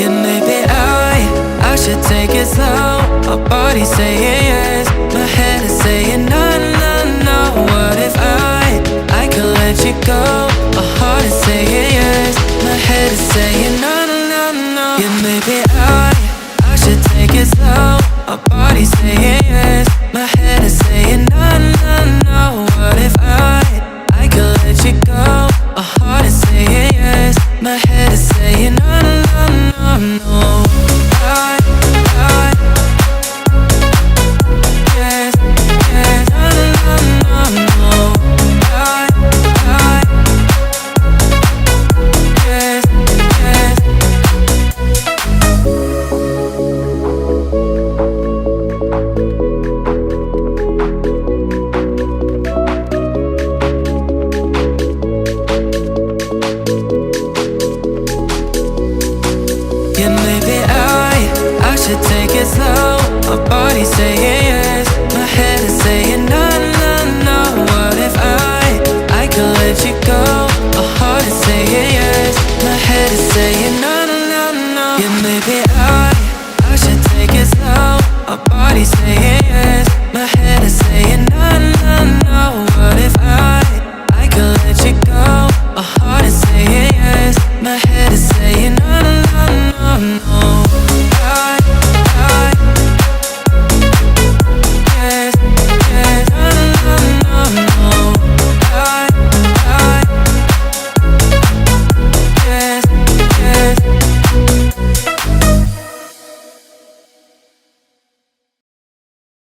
Yeah, maybe I should take it slow. My body's saying yes, my head is saying no, no, no. What if I could let you go? My heart is saying yes, my head is saying no, no, no, no. Yeah, maybe I should take it slow. My body's saying yes, my head is saying no, no, no. What if I could let you go? My heart is saying yes, my head is saying no, no, no, no, no. Yes, yes, no, no, no, no. Yes, yes. Yeah, maybe I should take it slow. My body's saying